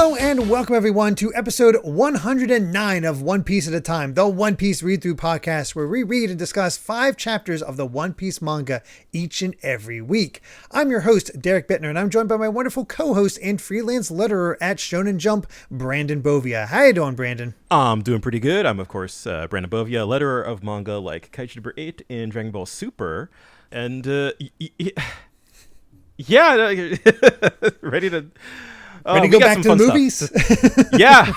Hello and welcome everyone to episode 109 of One Piece at a Time, the One Piece read-through podcast where we read and discuss 5 chapters of the One Piece manga each and every week. I'm your host, Derek Bittner, and I'm joined by my wonderful co-host and freelance letterer at Shonen Jump, Brandon Bovia. How you doing, Brandon? I'm doing pretty good. I'm, of course, Brandon Bovia, letterer of manga like Kaiju number 8 in Dragon Ball Super. And, yeah, ready to... Ready to go back to the movies? Yeah.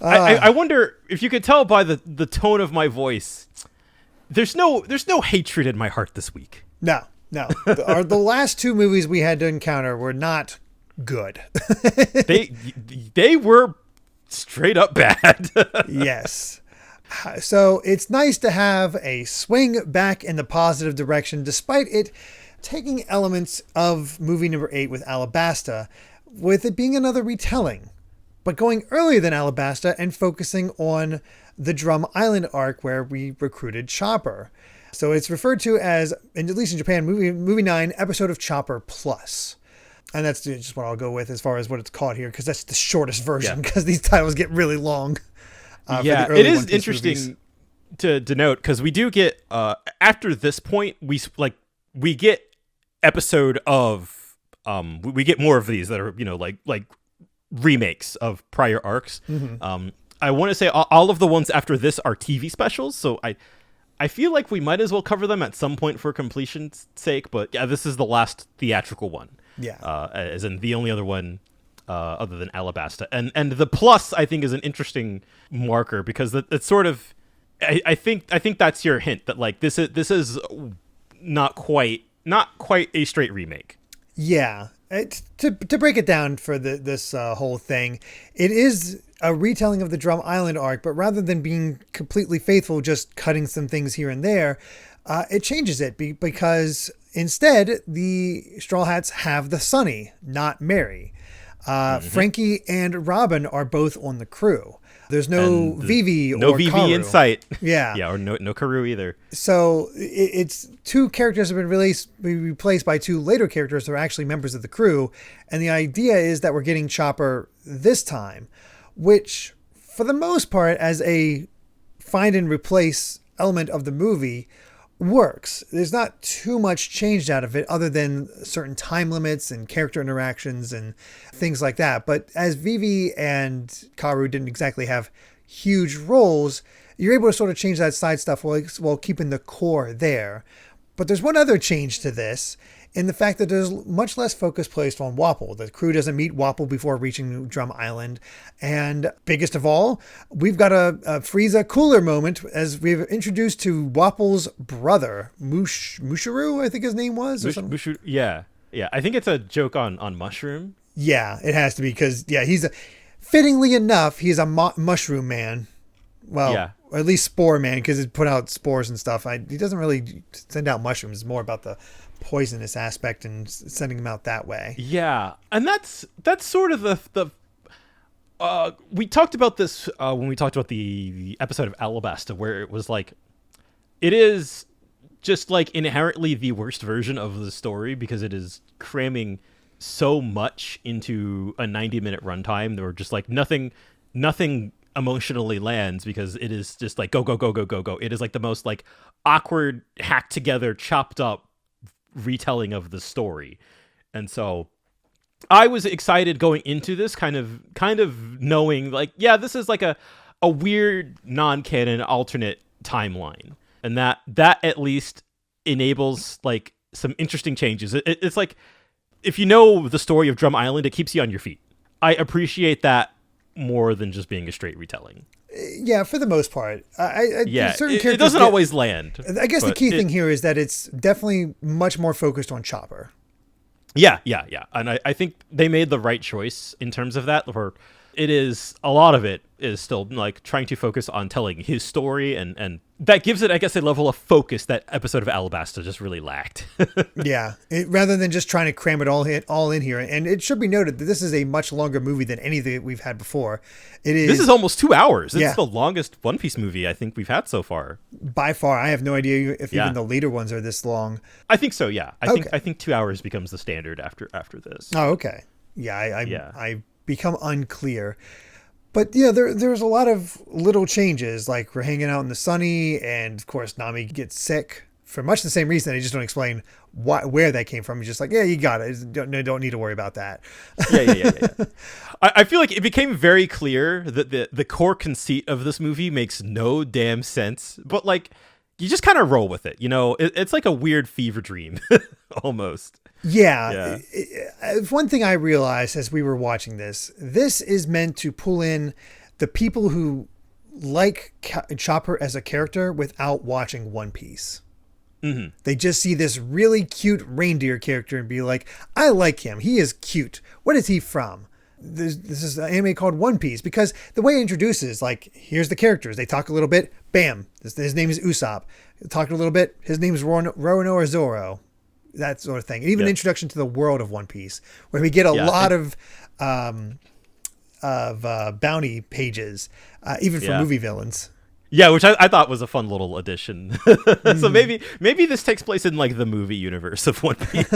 I wonder if you could tell by the tone of my voice. There's no hatred in my heart this week. No. The last 2 movies we had to encounter were not good. They were straight up bad. Yes. So it's nice to have a swing back in the positive direction, despite it taking elements of movie number 8 with Alabasta, with it being another retelling, but going earlier than Alabasta and focusing on the Drum Island arc where we recruited Chopper. So it's referred to as, at least in Japan, movie 9, episode of Chopper Plus. And that's just what I'll go with as far as what it's called here, because that's the shortest version, because these titles get really long. Yeah, it is interesting to note, because we do get, after this point, we get episode of we get more of these that are like remakes of prior arcs. I want to say all of the ones after this are TV specials, so I feel like we might as well cover them at some point for completion's sake, but yeah, this is the last theatrical one, as in the only other one other than Alabasta, and the plus I think is an interesting marker, because it's sort of I think that's your hint that like this is not quite a straight remake. Yeah. To break it down for this whole thing, it is a retelling of the Drum Island arc, but rather than being completely faithful, just cutting some things here and there, it changes it because instead the Straw Hats have the Sunny, not Mary. Frankie and Robin are both on the crew. There's no Vivi or Vivi Karu. in sight. Yeah, or no Karu either. So it's 2 characters have been replaced by 2 later characters that are actually members of the crew, and the idea is that we're getting Chopper this time, which for the most part, as a find and replace element of the movie, works. There's not too much changed out of it other than certain time limits and character interactions and things like that. But as Vivi and Karu didn't exactly have huge roles, you're able to sort of change that side stuff while keeping the core there. But there's one other change to this, in the fact that there's much less focus placed on Wapol. The crew doesn't meet Wapol before reaching Drum Island. And biggest of all, we've got a Frieza cooler moment as we've introduced to Wapol's brother, Mushiru, I think his name was. Or something. Yeah. I think it's a joke on Mushroom. Yeah, it has to be, because, fittingly enough, he's a mushroom man. Well, or at least spore man, because it put out spores and stuff. He doesn't really send out mushrooms. It's more about the poisonous aspect and sending them out that way. Yeah, and that's sort of the we talked about this when we talked about the episode of Alabasta, where it was like, it is just like inherently the worst version of the story, because it is cramming so much into a 90-minute runtime. There were just like nothing emotionally lands, because it is just like go. It is like the most like awkward, hacked together, chopped up retelling of the story. And so I was excited going into this, kind of knowing like, yeah, this is like a weird non-canon alternate timeline, and that at least enables like some interesting changes. It's like, if you know the story of Drum Island, it keeps you on your feet. I appreciate that more than just being a straight retelling. Yeah, for the most part. It doesn't always land. I guess the key thing here is that it's definitely much more focused on Chopper. Yeah. And I think they made the right choice in terms of that. Where a lot of it is still like trying to focus on telling his story, and that gives it, I guess, a level of focus that episode of Alabasta just really lacked. Yeah, rather than just trying to cram it all in here. And it should be noted that this is a much longer movie than anything that we've had before. This is almost 2 hours. It's the longest One Piece movie I think we've had so far. By far. I have no idea if even the later ones are this long. I think so, yeah. I think 2 hours becomes the standard after this. Oh, okay. Yeah, I Yeah. I become unclear. But there's a lot of little changes, like we're hanging out in the sunny, and of course Nami gets sick for much the same reason. They just don't explain where that came from. He's just like, yeah, you got it. Don't need to worry about that. Yeah. I feel like it became very clear that the core conceit of this movie makes no damn sense, but like you just kind of roll with it. It's like a weird fever dream almost. Yeah. One thing I realized as we were watching this is meant to pull in the people who like Chopper as a character without watching One Piece. Mm-hmm. They just see this really cute reindeer character and be like, I like him. He is cute. What is he from? This is an anime called One Piece, because the way it introduces, like, here's the characters. They talk a little bit. Bam. His name is Usopp. Talk a little bit. His name is Roronoa or Zoro. That sort of thing. And even an introduction to the world of One Piece, where we get a lot of bounty pages, even for movie villains. Yeah, which I thought was a fun little addition. So maybe this takes place in like the movie universe of One Piece.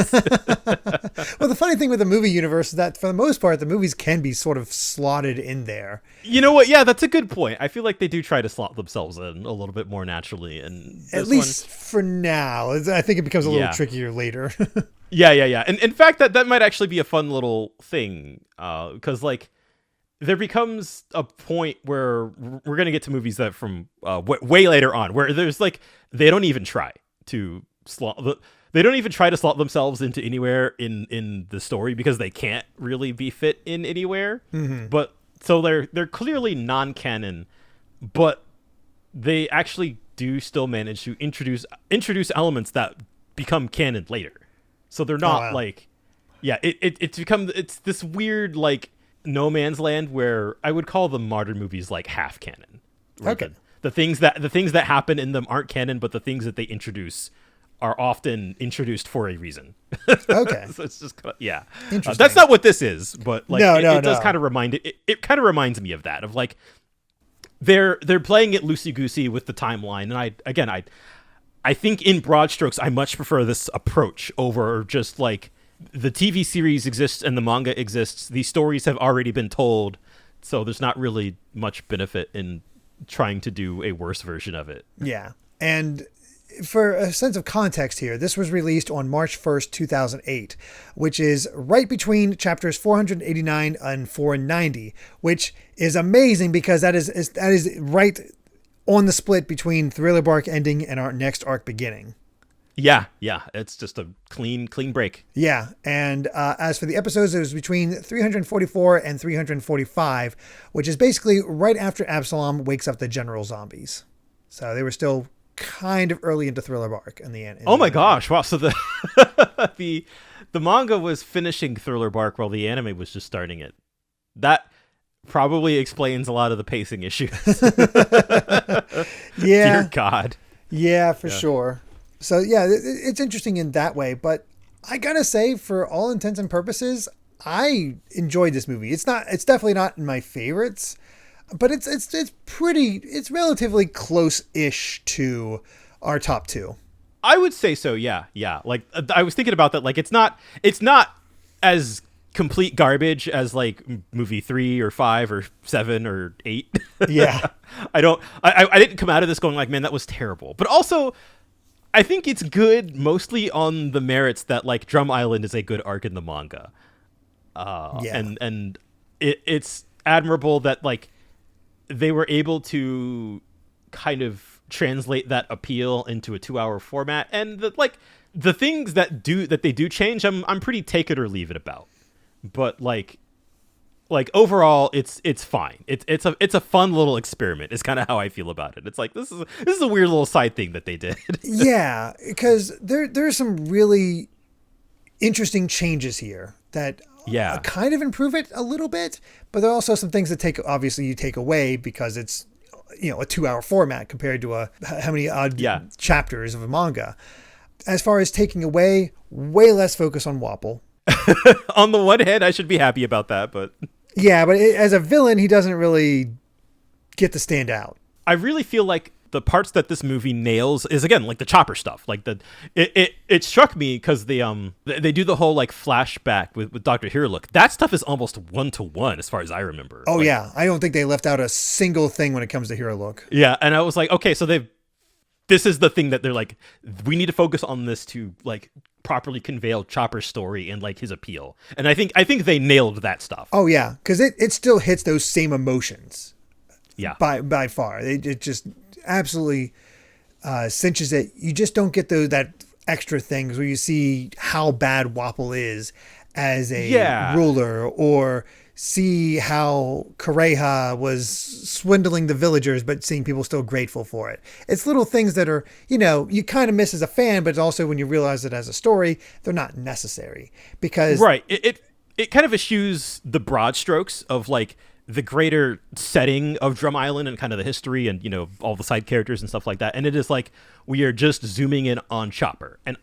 Well, the funny thing with the movie universe is that for the most part, the movies can be sort of slotted in there. You know what? Yeah, that's a good point. I feel like they do try to slot themselves in a little bit more naturally, and at least for now. I think it becomes a little trickier later. Yeah. And in fact, that might actually be a fun little thing, because like, there becomes a point where we're going to get to movies that from way later on, where there's like, they don't even try to slot themselves into anywhere in the story, because they can't really be fit in anywhere. Mm-hmm. But so they're clearly non-canon, but they actually do still manage to introduce elements that become canon later. So they're not it's this weird like no man's land where I would call the modern movies like half canon. Okay. The things that happen in them aren't canon, but the things that they introduce are often introduced for a reason. Okay. So it's just interesting. That's not what this is, but like it does no. kind of remind it kind of reminds me of that, of like they're playing it loosey goosey with the timeline, and I think in broad strokes I much prefer this approach over just like, the TV series exists and the manga exists. These stories have already been told, so there's not really much benefit in trying to do a worse version of it. Yeah. And for a sense of context here, this was released on March 1st, 2008, which is right between chapters 489 and 490, which is amazing because that is right on the split between Thriller Bark ending and our next arc beginning. Yeah, it's just a clean break. Yeah, and as for the episodes, it was between 344 and 345, which is basically right after Absalom wakes up the general zombies. So they were still kind of early into Thriller Bark in the end. Oh my gosh, wow. So the the manga was finishing Thriller Bark while the anime was just starting it. That probably explains a lot of the pacing issues. Yeah. Dear God. Yeah, for sure. So yeah, it's interesting in that way, but I gotta say, for all intents and purposes, I enjoyed this movie. It's definitely not in my favorites, but it's relatively close-ish to our top two. I would say so. Yeah. Like I was thinking about that. Like it's not as complete garbage as like movie 3 or 5 or 7 or 8. Yeah. I didn't come out of this going like, man, that was terrible. But also, I think it's good mostly on the merits that like Drum Island is a good arc in the manga. And it's admirable that like they were able to kind of translate that appeal into a 2-hour format, and the things that they do change, I'm pretty take it or leave it about. But like overall, it's fine. It's a fun little experiment. Is kind of how I feel about it. It's like this is a weird little side thing that they did. Yeah, because there's some really interesting changes here that kind of improve it a little bit, but there are also some things that you take away because it's a 2-hour format compared to how many odd chapters of a manga. As far as taking away, way less focus on Wapple. On the one hand, I should be happy about that, but yeah, but as a villain, he doesn't really get to stand out. I really feel like the parts that this movie nails is, again, like the chopper stuff. Like it struck me because they do the whole like flashback with Dr. Hirlook. That stuff is almost 1-to-1 as far as I remember. Oh like, yeah, I don't think they left out a single thing when it comes to Hero Look. Yeah, and I was like, okay, so this is the thing that they're like, we need to focus on this to like properly convey Chopper's story and like his appeal. And I think they nailed that stuff. Oh yeah, because it still hits those same emotions. Yeah, by far, it just absolutely cinches it. You just don't get that extra things where you see how bad Wapol is as a ruler, or see how Kareha was swindling the villagers, but seeing people still grateful for it. It's little things that are, you kind of miss as a fan, but also when you realize it as a story, they're not necessary because right. It kind of eschews the broad strokes of like the greater setting of Drum Island and kind of the history and, all the side characters and stuff like that. And it is like, we are just zooming in on Chopper. And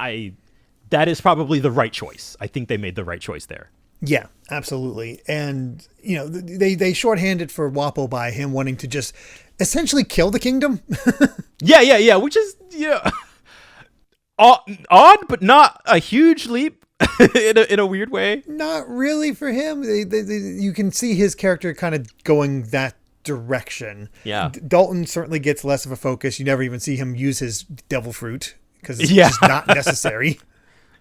that is probably the right choice. I think they made the right choice there. Yeah, absolutely. And, they shorthanded for Wapol by him wanting to just essentially kill the kingdom. Yeah. Which is, odd, but not a huge leap in a weird way. Not really for him. You can see his character kind of going that direction. Yeah. Dalton certainly gets less of a focus. You never even see him use his devil fruit because it's just not necessary.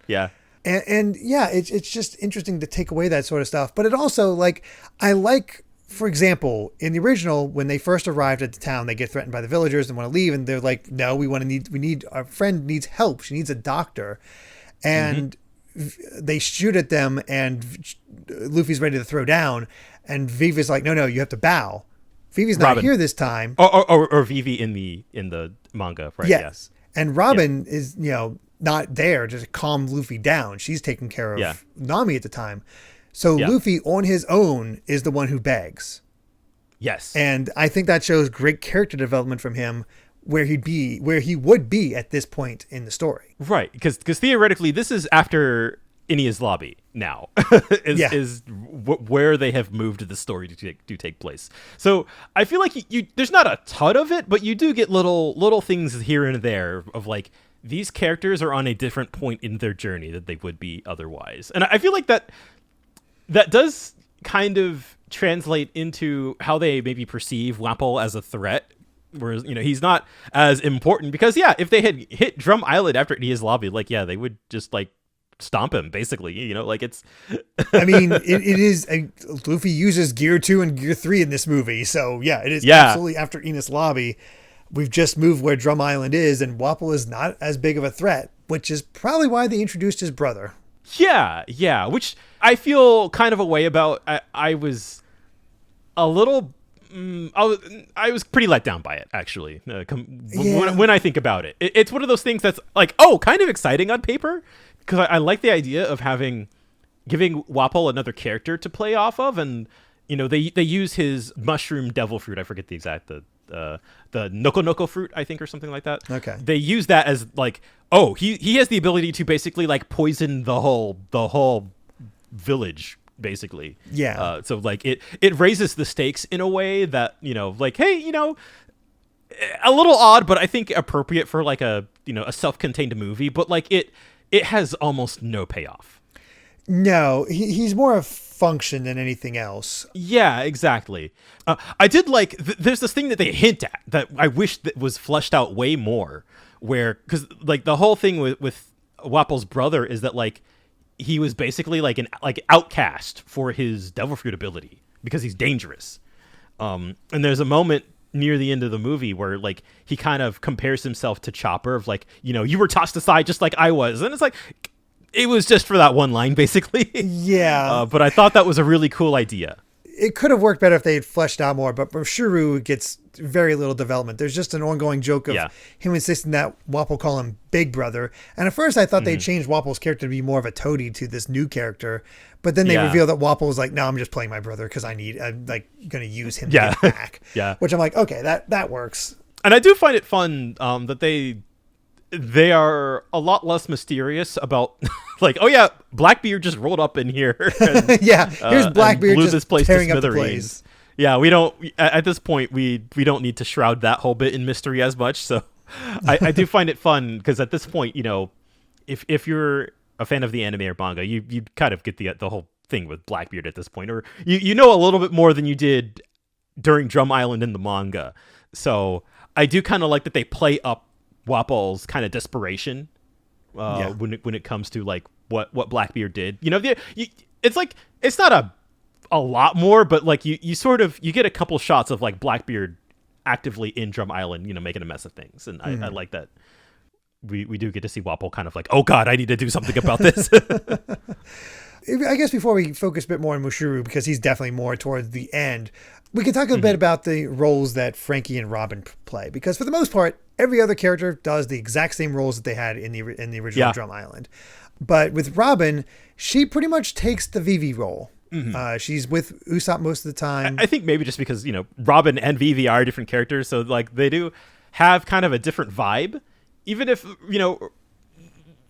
Yeah. And yeah, it's just interesting to take away that sort of stuff. But it also, for example, in the original, when they first arrived at the town, they get threatened by the villagers and want to leave. And they're like, no, our friend needs help. She needs a doctor. And they shoot at them and Luffy's ready to throw down. And Vivi's like, no, you have to bow. Vivi's not here this time. Or Vivi in the manga, right? Yes. And Robin is, not there to calm Luffy down. She's taking care of Nami at the time. So Luffy on his own is the one who begs. Yes. And I think that shows great character development from him where he would be at this point in the story. Right. Because theoretically this is after Enia's Lobby now is where they have moved the story to take place. So I feel like there's not a ton of it, but you do get little things here and there of like, these characters are on a different point in their journey that they would be otherwise. And I feel like that does kind of translate into how they maybe perceive Wapol as a threat. Whereas, he's not as important because, if they had hit Drum Island after Enia's Lobby, they would just stomp him basically, it's I mean, it is Luffy uses Gear 2 and Gear 3 in this movie. So it is absolutely after Enia's Lobby. We've just moved where Drum Island is, and Wapol is not as big of a threat, which is probably why they introduced his brother. Yeah, which I feel kind of a way about. I was a little... I was pretty let down by it, actually, when I think about it. It's one of those things that's like, kind of exciting on paper, because I like the idea of giving Wapol another character to play off of, and, they use his mushroom devil fruit. I forget the exact... the Noko Noko fruit, I think, or something like that. Okay. They use that as like, he has the ability to basically like poison the whole village, basically. Yeah. So like it raises the stakes in a way that, hey, a little odd, but I think appropriate for like a self-contained movie, but like it has almost no payoff. No, he's more of function than anything else. Yeah, exactly. I did like there's this thing that they hint at that I wish that was fleshed out way more, where because like the whole thing with Wapol's brother is that like he was basically like an outcast for his devil fruit ability because he's dangerous. And there's a moment near the end of the movie where like he kind of compares himself to Chopper of like, you were tossed aside just like I was, and it's like. It was just for that one line, basically. Yeah. But I thought that was a really cool idea. It could have worked better if they had fleshed out more, but Shuru gets very little development. There's just an ongoing joke of him insisting that Wapol call him Big Brother. And at first I thought they changed Wapol's character to be more of a toady to this new character. But then they reveal that Wapol was like, no, I'm just playing my brother because I'm like going to use him to get back. Which I'm like, okay, that works. And I do find it fun that they are a lot less mysterious about like, Blackbeard just rolled up in here. And, here's Blackbeard blew just this place tearing to up the smithereens. place. Yeah, we don't at this point we don't need to shroud that whole bit in mystery as much. So I do find it fun because at this point, if you're a fan of the anime or manga, you kind of get the whole thing with Blackbeard at this point, or you know a little bit more than you did during Drum Island in the manga. So I do kind of like that they play up Wapple's kind of desperation when it comes to like what Blackbeard did. It's like it's not a lot more, but like you sort of you get a couple shots of like Blackbeard actively in Drum Island, making a mess of things, and I like that. We do get to see Wapple kind of like, oh god, I need to do something about this. I guess before we focus a bit more on Mushuru, because he's definitely more towards the end, we can talk a bit about the roles that Frankie and Robin play. Because for the most part, every other character does the exact same roles that they had in the original Drum Island. But with Robin, she pretty much takes the Vivi role. She's with Usopp most of the time. I think maybe just because, Robin and Vivi are different characters. So like they do have kind of a different vibe, even if,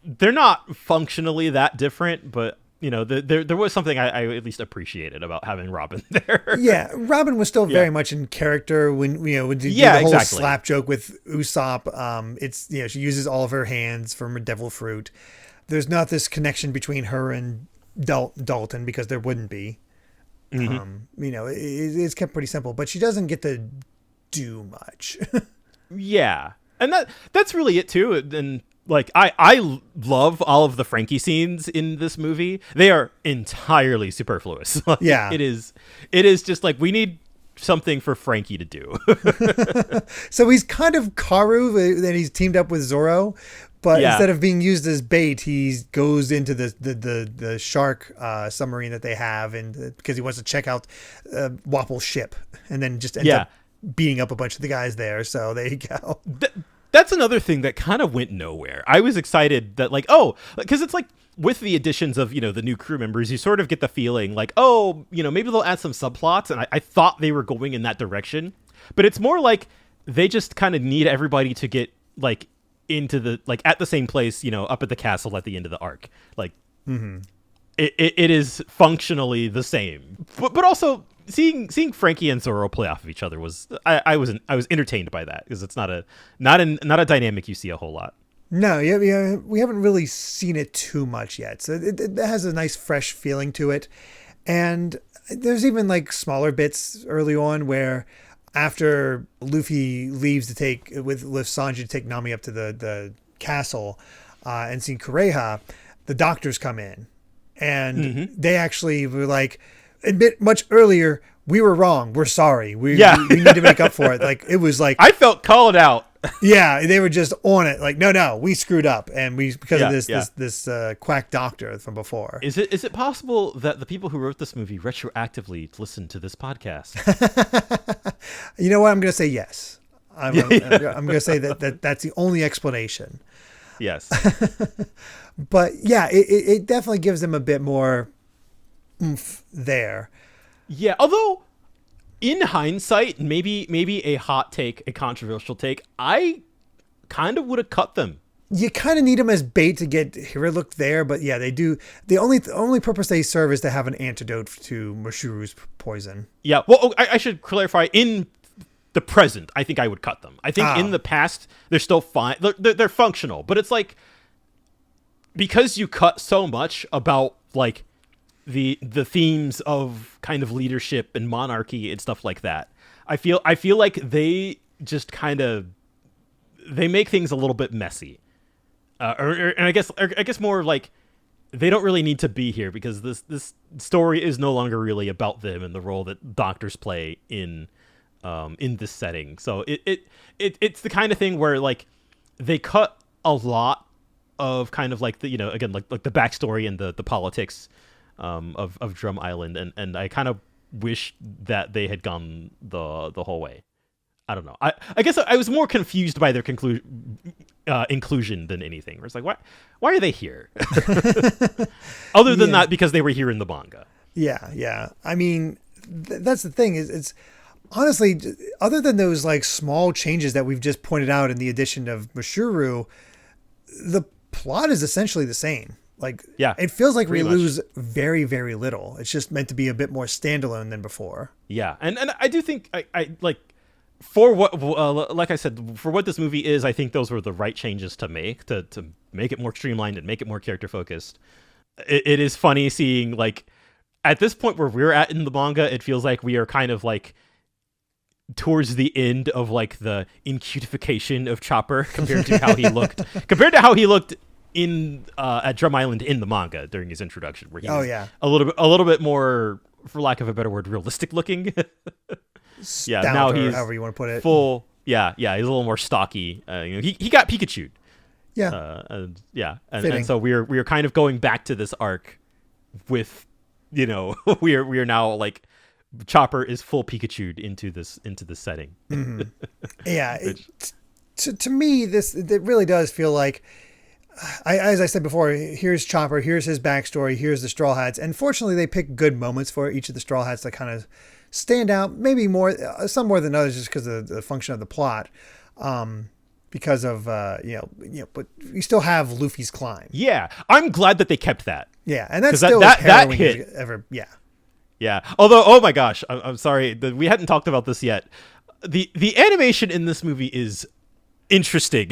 they're not functionally that different, but there was something I at least appreciated about having Robin there. Yeah, Robin was still very much in character when when you do the whole slap joke with Usopp. It's she uses all of her hands from her devil fruit. There's not this connection between her and Dalton because there wouldn't be. It's kept pretty simple, but she doesn't get to do much. Yeah, and that's really it too. And like I love all of the Frankie scenes in this movie. They are entirely superfluous. Like, yeah, it is just like we need something for Frankie to do. So he's kind of Karu, that he's teamed up with Zoro, but instead of being used as bait, he goes into the shark submarine that they have, and because he wants to check out Wapple's ship, and then just ends up beating up a bunch of the guys there. So there you go. That's another thing that kind of went nowhere. I was excited that because it's like with the additions of, the new crew members, you sort of get the feeling like, maybe they'll add some subplots. And I thought they were going in that direction, but it's more like they just kind of need everybody to get like into the, like at the same place, up at the castle at the end of the arc. Like it is functionally the same, but also seeing Frankie and Zoro play off of each other was I was entertained by that, because it's not a dynamic you see a whole lot. No, we haven't really seen it too much yet, so it has a nice fresh feeling to it. And there's even like smaller bits early on where after Luffy leaves to take with Sanji to take Nami up to the castle and seeing Kureha, the doctors come in and they actually were like, admit much earlier, we were wrong. We're sorry. We need to make up for it. Like it was like I felt called out. Yeah, they were just on it. Like no, we screwed up, and because of this quack doctor from before. Is it possible that the people who wrote this movie retroactively listened to this podcast? You know what? I'm going to say yes. I'm going to say that's the only explanation. Yes. But yeah, it definitely gives them a bit more oomph there. Yeah, although in hindsight, maybe a hot take, a controversial take, I kind of would have cut them. You kind of need them as bait to get hero look there, but yeah, they do. The only purpose they serve is to have an antidote to Mushuru's poison. Yeah, well, I should clarify, in the present, I think I would cut them. I think in the past, they're still fine. They're functional, but it's like, because you cut so much about like the themes of kind of leadership and monarchy and stuff like that, I feel like they just kind of they make things a little bit messy, and I guess more like they don't really need to be here, because this story is no longer really about them and the role that doctors play in this setting. So it's the kind of thing where like they cut a lot of kind of like the again like the backstory and the politics of Drum Island, and I kind of wish that they had gone the whole way. I don't know. I guess I was more confused by their inclusion than anything. Where it's like, why are they here? Other than that, because they were here in the manga. Yeah. I mean, that's the thing is it's honestly, other than those like small changes that we've just pointed out in the addition of Mushuru, the plot is essentially the same. Like, Yeah, it feels like we pretty much. lose very, very little. It's just meant to be a bit more standalone than before. Yeah, and I do think I like for what like I said, for what this movie is, I think those were the right changes to make to make it more streamlined and make it more character focused. It is funny seeing like at this point where we're at in the manga, it feels like we are kind of like towards the end of like the incutification of Chopper compared to how he looked in at Drum Island in the manga during his introduction, where he's a little bit more, for lack of a better word, realistic looking. Yeah, Stout, now or he's however you want to put it. full. Yeah, he's a little more stocky. He got Pikachu'd. Yeah, And so we're kind of going back to this arc with, we are now like Chopper is full Pikachu'd into this setting. Mm-hmm. Yeah, to me, it really does feel like, as I said before, here's Chopper, here's his backstory, here's the Straw Hats, and fortunately they pick good moments for each of the Straw Hats that kind of stand out, maybe some more than others, just because of the function of the plot. Because of but you still have Luffy's climb. Yeah, I'm glad that they kept that. Yeah, and that's still as harrowing as ever. Yeah. Yeah. Although, oh my gosh, I'm sorry, we hadn't talked about this yet. The animation in this movie is interesting.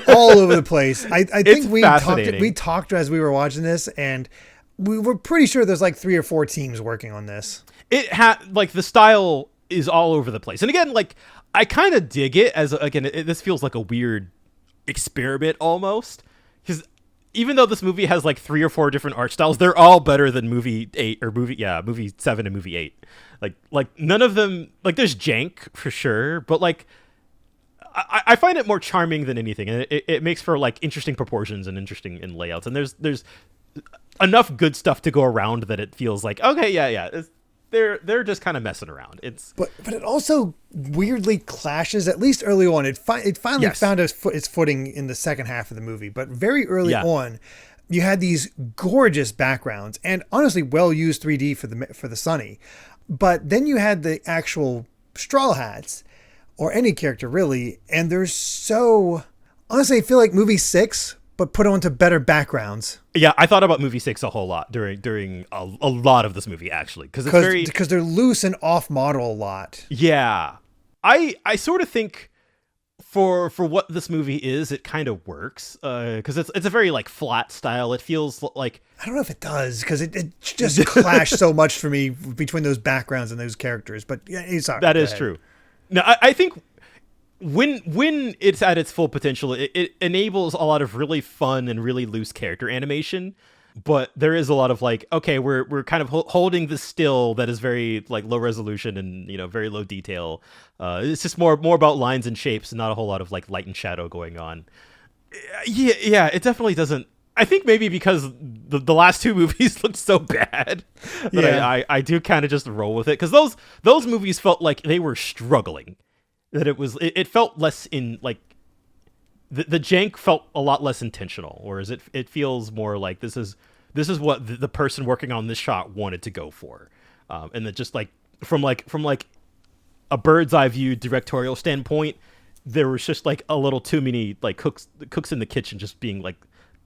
All over the place. I think we talked as we were watching this, and we were pretty sure there's like 3 or 4 teams working on this. It had like the style is all over the place, and again, like I kind of dig it as this feels like a weird experiment almost, because even though this movie has like 3 or 4 different art styles, they're all better than movie 7 and movie 8. Like none of them, like there's jank for sure, but like I find it more charming than anything, and it makes for like interesting proportions and interesting in layouts, and there's enough good stuff to go around that it feels like okay, they're just kind of messing around. But it also weirdly clashes, at least early on. It finally found its footing in the second half of the movie, but very early on, you had these gorgeous backgrounds and honestly well used 3D for the Sunny, but then you had the actual Straw Hats, or any character really, and they're so honestly, I feel like movie 6, but put onto better backgrounds. Yeah, I thought about movie 6 a whole lot during a lot of this movie, actually, because they're loose and off model a lot. Yeah, I sort of think for what this movie is, it kind of works because it's a very like flat style. It feels like, I don't know if it does, because it just clashed so much for me between those backgrounds and those characters. But yeah, that is true. No, I think when it's at its full potential, it enables a lot of really fun and really loose character animation. But there is a lot of like, okay, we're kind of holding this still that is very like low resolution and very low detail. It's just more about lines and shapes and not a whole lot of like light and shadow going on. Yeah, it definitely doesn't. I think maybe because the last 2 movies looked so bad that I do kind of just roll with it, because those movies felt like they were struggling. That it felt less in like the jank felt a lot less intentional, whereas it feels more like this is what the person working on this shot wanted to go for, and that just like from a bird's eye view directorial standpoint, there was just like a little too many like cooks in the kitchen just being like,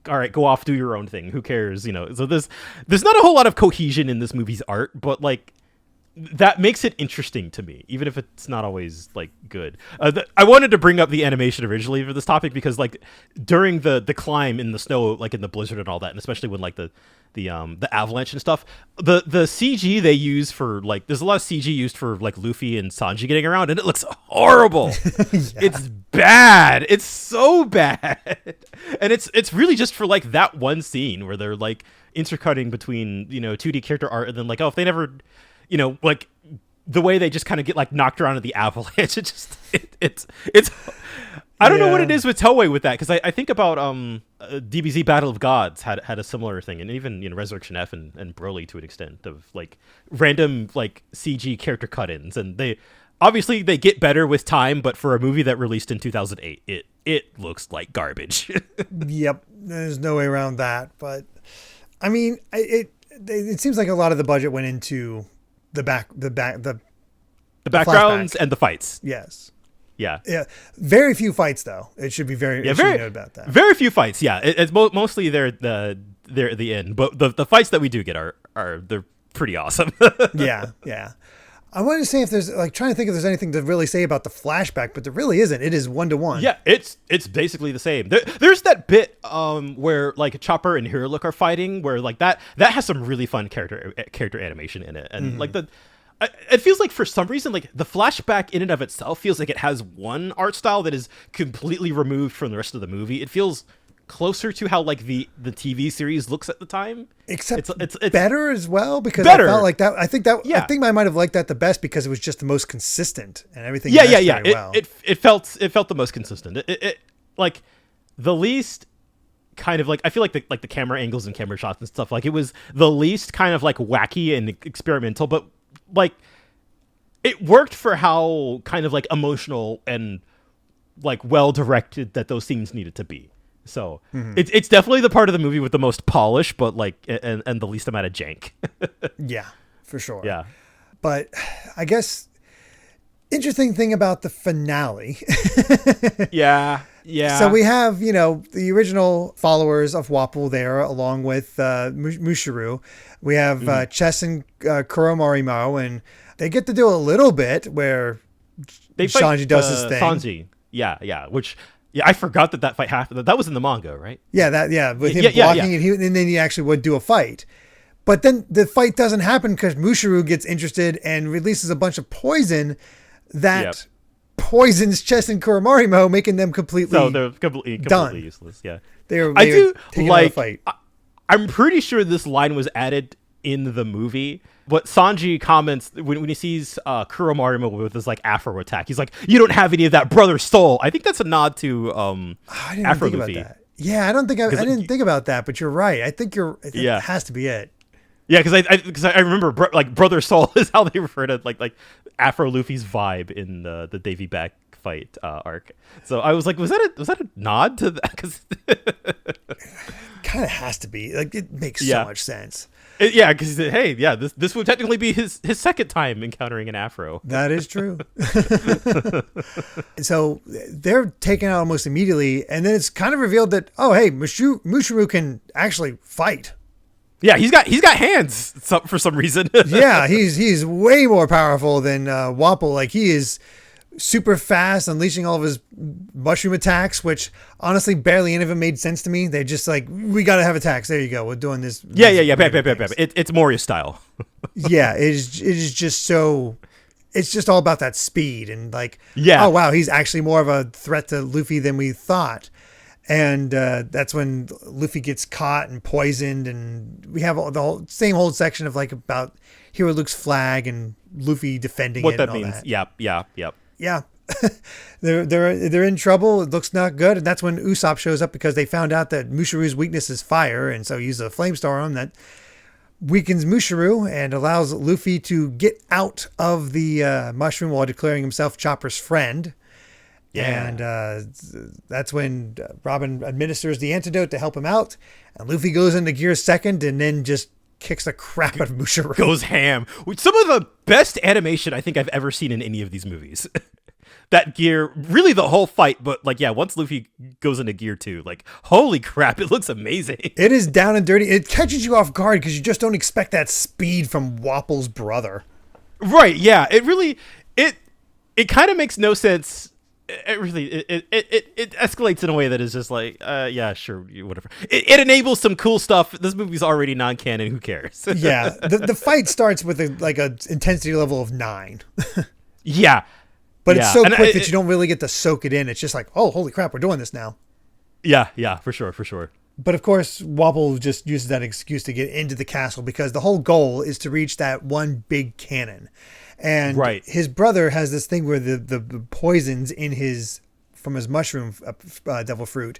all right, go off, do your own thing. Who cares? So there's not a whole lot of cohesion in this movie's art, but like that makes it interesting to me, even if it's not always like good. I wanted to bring up the animation originally for this topic because like during the climb in the snow, like in the blizzard and all that, and especially when like the avalanche and stuff, the CG they use for like, there's a lot of CG used for like Luffy and Sanji getting around, and it looks horrible. It's bad. It's so bad. And it's really just for like that one scene where they're like intercutting between 2D character art, and then like, oh, if they never like the way they just kind of get like knocked around in the avalanche, it's I don't know what it is with Toei with that, because I think about DBZ Battle of Gods had a similar thing, and even Resurrection F and Broly to an extent, of like random like CG character cut-ins, and they obviously they get better with time, but for a movie that released in 2008, it looks like garbage. Yep, there's no way around that. But I mean, it seems like a lot of the budget went into the backgrounds flashback and the fights. Yes. Yeah. Very few fights, though. It should be very noted about that. Very few fights. Yeah. It's mostly the there at the end. But the fights that we do get are they're pretty awesome. Yeah, yeah. I wanted to say if there's like trying to think if there's anything to really say about the flashback, but there really isn't. It is 1-to-1. Yeah, it's basically the same. There's that bit where like Chopper and Hiriluk are fighting, where like that has some really fun character animation in it, and like it feels like for some reason like the flashback in and of itself feels like it has one art style that is completely removed from the rest of the movie. It feels closer to how like the TV series looks at the time, except it's better as well, because better. I felt like that. I think I might have liked that the best because it was just the most consistent and everything. Yeah. Well. It felt the most consistent. It like the least kind of like, I feel like the camera angles and camera shots and stuff, like it was the least kind of like wacky and experimental, but like it worked for how kind of like emotional and like well directed that those scenes needed to be. So it's definitely the part of the movie with the most polish, but like and the least amount of jank. Yeah, for sure. Yeah, but I guess interesting thing about the finale. yeah. So we have the original followers of Wapol there, along with Mushiro. We have Chess and Kuromorimo, and they get to do a little bit where Sanji does his thing. Sanji, yeah, which. Yeah, I forgot that fight happened. That was in the manga, right? Yeah, with him blocking it, and then he actually would do a fight. But then the fight doesn't happen because Mushiro gets interested and releases a bunch of poison that poisons Chess and Kuromorimo, making them completely so they're completely done. Useless. Yeah, I do like. Fight. I'm pretty sure this line was added in the movie. But Sanji comments when he sees Kuromorimo with his like Afro attack, he's like, "You don't have any of that brother soul." I think that's a nod to I didn't Afro think Luffy. about that. Yeah, I don't think I didn't think about that, but you're right. I think it has to be it. Yeah, because I remember like brother soul is how they refer to like Afro Luffy's vibe in the Davy Back fight arc. So I was like, was that a nod to that? Because kind of has to be. Like it makes so much sense. Because this would technically be his second time encountering an Afro. That is true. So they're taken out almost immediately, and then it's kind of revealed that Mushiro can actually fight. Yeah, he's got hands for some reason. Yeah, he's way more powerful than Wapol. Like he is super fast, unleashing all of his mushroom attacks, which honestly barely any of them made sense to me. They're just like, we gotta have attacks. There you go. We're doing this. Yeah. It's Moria style. Yeah, it is just so. It's just all about that speed and like, oh wow, he's actually more of a threat to Luffy than we thought. And that's when Luffy gets caught and poisoned, and we have the same whole section of like about Hero Luke's flag and Luffy defending what it. That and all means. That. Yep. Yeah. they're in trouble. It looks not good. And that's when Usopp shows up because they found out that Mushiru's weakness is fire. And so he uses a flame star on him that weakens Mushiro and allows Luffy to get out of the mushroom while declaring himself Chopper's friend. Yeah. And that's when Robin administers the antidote to help him out. And Luffy goes into gear second and then just kicks the crap out of Mushiro. Goes ham. With some of the best animation I think I've ever seen in any of these movies. That gear, really the whole fight, but like, once Luffy goes into gear 2, like, holy crap, it looks amazing. It is down and dirty. It catches you off guard because you just don't expect that speed from Wapol's brother. Right, yeah. It really, it kind of makes no sense. It escalates in a way that is just like, yeah, sure, whatever. It enables some cool stuff. This movie's already non-canon. Who cares? Yeah, the fight starts with a intensity level of 9. Yeah, but it's so quick that you don't really get to soak it in. It's just like, oh, holy crap, we're doing this now. Yeah, for sure. But of course, Wapol just uses that excuse to get into the castle because the whole goal is to reach that one big cannon. And his brother has this thing where the poisons from his mushroom devil fruit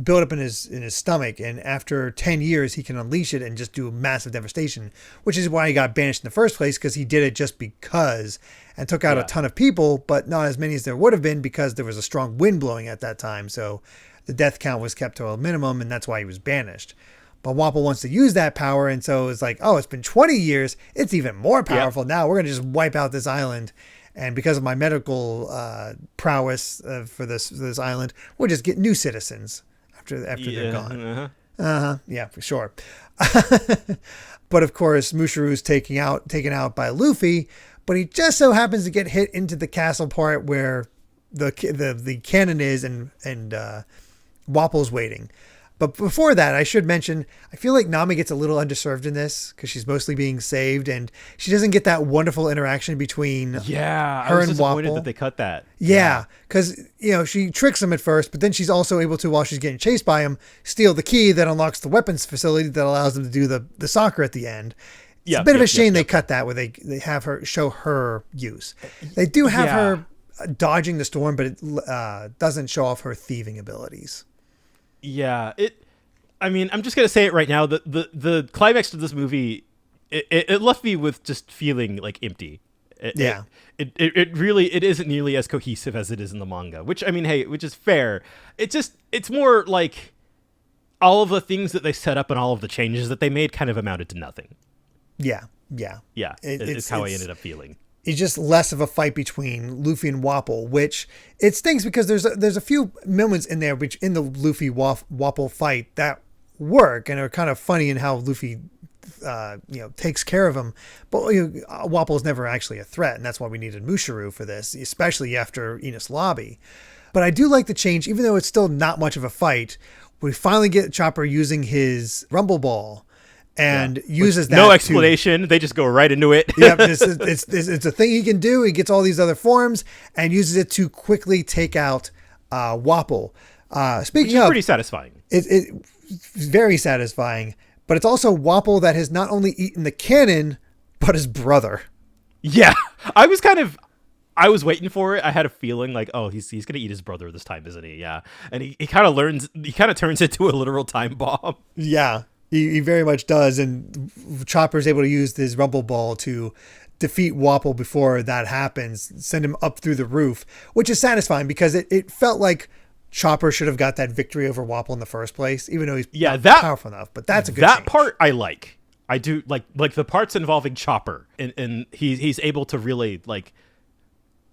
build up in his stomach, and after 10 years he can unleash it and just do massive devastation, which is why he got banished in the first place, because he did it just because and took out a ton of people, but not as many as there would have been because there was a strong wind blowing at that time. So the death count was kept to a minimum, and that's why he was banished. But Wapol wants to use that power, and so it's like, oh, it's been 20 years. It's even more powerful now. We're going to just wipe out this island. And because of my medical prowess for this island, we'll just get new citizens after they're gone. Yeah, for sure. But of course, Mushiru's taken out by Luffy, but he just so happens to get hit into the castle part where the cannon is, and Wapple's waiting. But before that, I should mention, I feel like Nami gets a little underserved in this because she's mostly being saved, and she doesn't get that wonderful interaction between Yeah, her I was and disappointed Wapple. that they cut that. Yeah, because she tricks him at first, but then she's also able to, while she's getting chased by him, steal the key that unlocks the weapons facility that allows them to do the soccer at the end. It's a bit of a shame they cut that, where they have her show her use. They do have her dodging the storm, but it doesn't show off her thieving abilities. Yeah, I'm just gonna say it right now. The climax of this movie, it left me with just feeling like empty. It really isn't nearly as cohesive as it is in the manga. Which which is fair. It's more like all of the things that they set up and all of the changes that they made kind of amounted to nothing. Yeah. It's how I ended up feeling. It's just less of a fight between Luffy and Wapple, which it stinks because there's a few moments in there which in the Luffy Wapple fight that work and are kind of funny in how Luffy takes care of him, but Wapple is never actually a threat, and that's why we needed Mushiru for this, especially after Enos Lobby. But I do like the change, even though it's still not much of a fight. We finally get Chopper using his Rumble Ball. And uses that. No explanation. They just go right into it. It's a thing he can do. He gets all these other forms and uses it to quickly take out Wapple. Speaking of, pretty satisfying. It's very satisfying. But it's also Wapple that has not only eaten the cannon, but his brother. Yeah, I was waiting for it. I had a feeling like, oh, he's gonna eat his brother this time, isn't he? Yeah, and he kind of turns it to a literal time bomb. Yeah. He very much does, and Chopper's able to use his Rumble Ball to defeat Wapple before that happens, send him up through the roof, which is satisfying because it felt like Chopper should have got that victory over Wapple in the first place, even though he's not powerful enough. But that's a good change. Part I like. I do like the parts involving Chopper, and he's able to really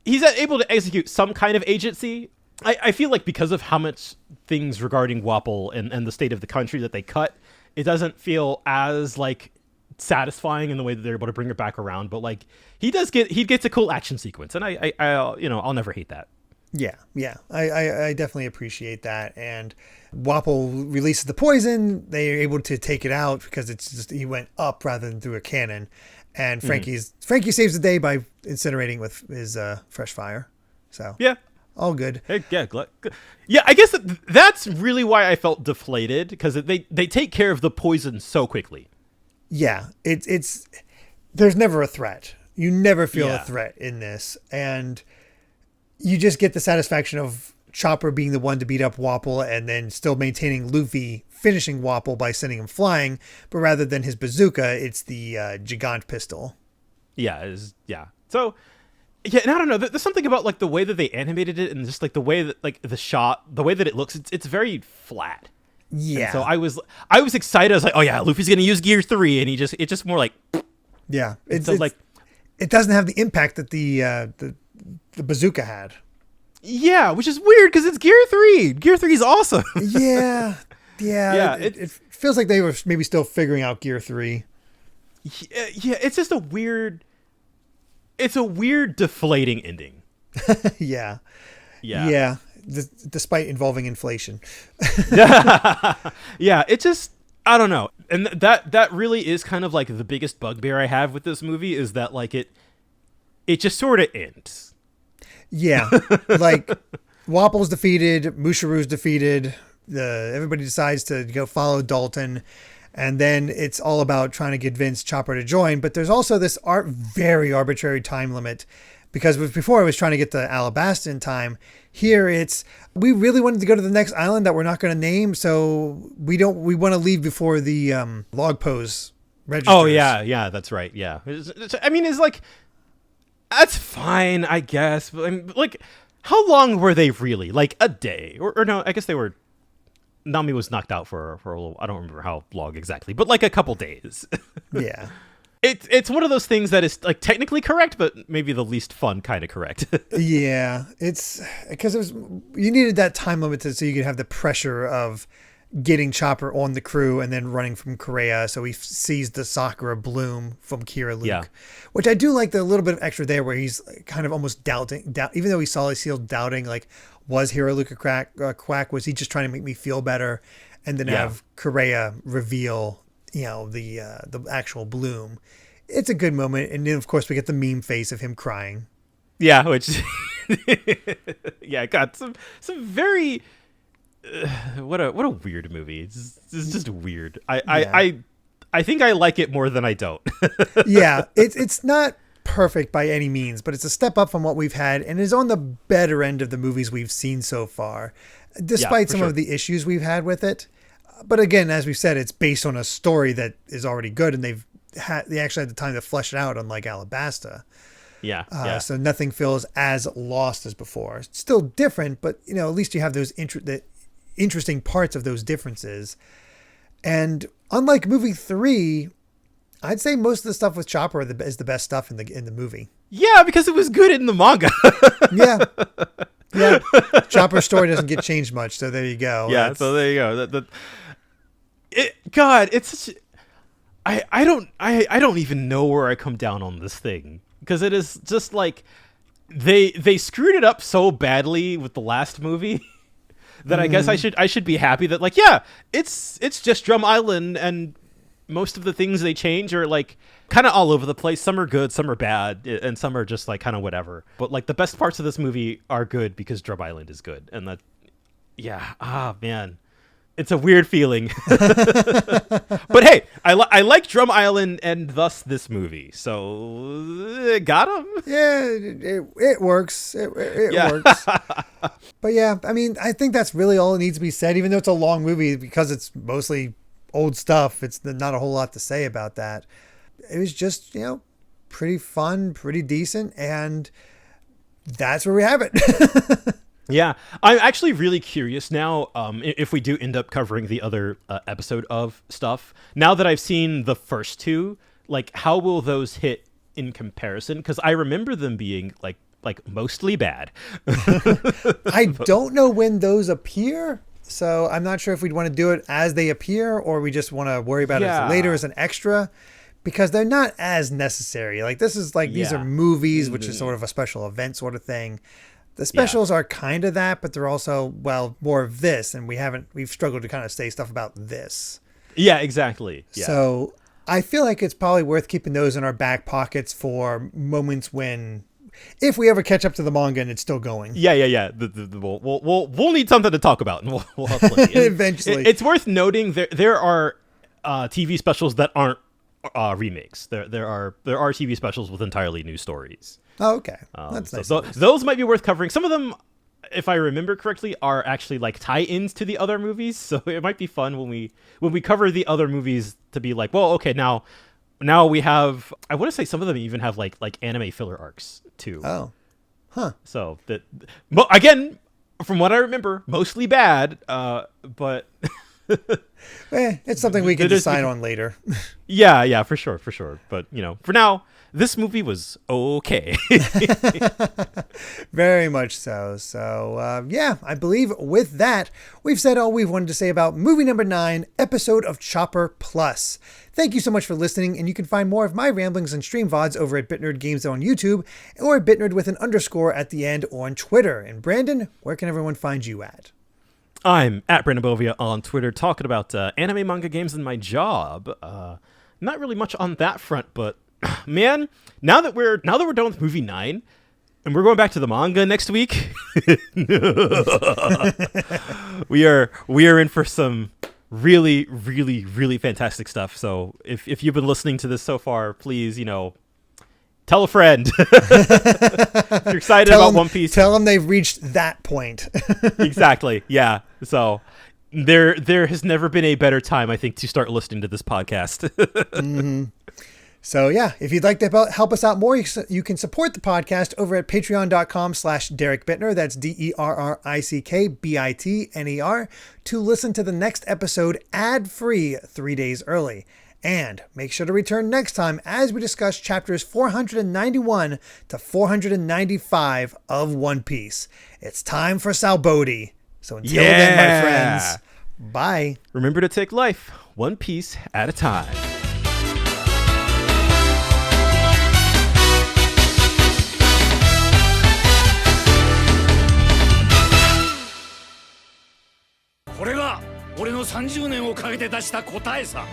he's able to execute some kind of agency. I feel like because of how much things regarding Wapple and the state of the country that they cut, it doesn't feel as satisfying in the way that they're able to bring it back around. But he gets a cool action sequence, and I'll never hate that. Yeah. I definitely appreciate that. And Wapple releases the poison. They are able to take it out because he went up rather than through a cannon. And Frankie saves the day by incinerating with his fresh fire. So yeah. All good. Hey, yeah, I guess that's really why I felt deflated, because they take care of the poison so quickly. Yeah, it's there's never a threat. You never feel a threat in this, and you just get the satisfaction of Chopper being the one to beat up Wapple, and then still maintaining Luffy finishing Wapple by sending him flying. But rather than his bazooka, it's the Gigant pistol. Yeah. So. Yeah, and I don't know. There's something about the way that they animated it, and just the way that the shot, the way that it looks. It's very flat. Yeah. And so I was excited. I was like, oh yeah, Luffy's gonna use Gear 3, and it's just more like. Yeah. It doesn't have the impact that the bazooka had. Yeah, which is weird because it's Gear 3. Gear 3 is awesome. Yeah. It feels like they were maybe still figuring out Gear 3. Yeah. It's just a weird deflating ending. Yeah. Despite involving inflation. Yeah, it just, I don't know. And that really is kind of the biggest bugbear I have with this movie, is that it just sort of ends. Yeah. Wapple's defeated, Mushiru's defeated, everybody decides to go follow Dalton. And then it's all about trying to convince Chopper to join. But there's also this very arbitrary time limit, because before I was trying to get the Alabasta in time. Here we really wanted to go to the next island that we're not going to name. So we want to leave before the log pose registers. Oh, yeah, that's right. Yeah. That's fine, I guess. But how long were they really? A day? Or no, I guess they were. Nami was knocked out for a little, I don't remember how long exactly, but a couple days. Yeah. It's one of those things that is technically correct, but maybe the least fun kind of correct. Yeah. It's because you needed that time limit so you could have the pressure of getting Chopper on the crew and then running from Korea. So he sees the Sakura bloom from Kira Luke, which I do like the little bit of extra there where he's kind of almost doubting, even though he saw his seal doubting, like, was Hero Luke a quack? Was he just trying to make me feel better? And then have Korea reveal, the actual bloom. It's a good moment. And then, of course, we get the meme face of him crying. Yeah, which, got some very, what a weird movie. It's just weird. I think I like it more than I don't. Yeah, it's not perfect by any means, but it's a step up from what we've had and is on the better end of the movies we've seen so far, despite some of the issues we've had with it. But again, as we've said, it's based on a story that is already good, and they actually had the time to flesh it out, unlike Alabasta. So nothing feels as lost as before. It's still different, but at least you have those interesting parts of those differences. And unlike movie 3, I'd say most of the stuff with Chopper is the best stuff in the movie. Yeah, because it was good in the manga. Yeah. Chopper's story doesn't get changed much, so there you go. Yeah, so there you go. It's such. I don't even know where I come down on this thing, because it is just like they screwed it up so badly with the last movie that I guess I should be happy that, like, it's just Drum Island, and most of the things they change are like kind of all over the place. Some are good, some are bad, and some are just like kind of whatever. But like the best parts of this movie are good because Drum Island is good, and man, it's a weird feeling. But hey, I like Drum Island and thus this movie, so got him. Yeah, it works. It works. But yeah, I mean, I think that's really all it needs to be said, even though it's a long movie, because it's mostly old stuff. It's not a whole lot to say about that. It was just, pretty fun, pretty decent, and that's where we have it. Yeah, I'm actually really curious now if we do end up covering the other episode of stuff. Now that I've seen the first two, like, how will those hit in comparison? Because I remember them being like mostly bad. I don't know when those appear, so I'm not sure if we'd want to do it as they appear, or we just want to worry about it later as an extra, because they're not as necessary. Like, this is like, these are movies, which is sort of a special event sort of thing. The specials are kind of that, but they're also, more of this, and we've struggled to kind of say stuff about this. Yeah, exactly. Yeah. So I feel like it's probably worth keeping those in our back pockets for moments if we ever catch up to the manga and it's still going. Yeah. We'll need something to talk about, and we'll have plenty. Eventually. It's worth noting there are TV specials that aren't remakes. There are TV specials with entirely new stories. Oh, okay. That's nice. So those might be worth covering. Some of them, if I remember correctly, are actually like tie-ins to the other movies. So it might be fun when we cover the other movies to be like, well, okay, now we have. I want to say some of them even have like anime filler arcs too. Oh, huh. So that, again, from what I remember, mostly bad. But it's something we can decide on later. Yeah, for sure. But for now, this movie was okay. Very much so. So, I believe with that, we've said all we've wanted to say about movie number 9, episode of Chopper Plus. Thank you so much for listening, and you can find more of my ramblings and stream VODs over at BitNerd Games on YouTube, or at BitNerd with an underscore at the end on Twitter. And Brandon, where can everyone find you at? I'm at Brandon Bovia on Twitter, talking about anime, manga, games, and my job. Not really much on that front, but man, now that we're done with movie 9, and we're going back to the manga next week, we are in for some really, really, really fantastic stuff. So if you've been listening to this so far, please, tell a friend. If you're excited about One Piece. Tell them they've reached that point. Exactly. Yeah. So there has never been a better time, I think, to start listening to this podcast. Mm-hmm. So yeah, if you'd like to help us out more, you can support the podcast over at patreon.com/Derek Bittner. That's DERRICKBITNER to listen to the next episode ad-free 3 days early. And make sure to return next time as we discuss chapters 491 to 495 of One Piece. It's time for Salbodi. So until then, my friends, Bye. Remember to take life one piece at a time. これが俺の30年をかけて出した答えさ。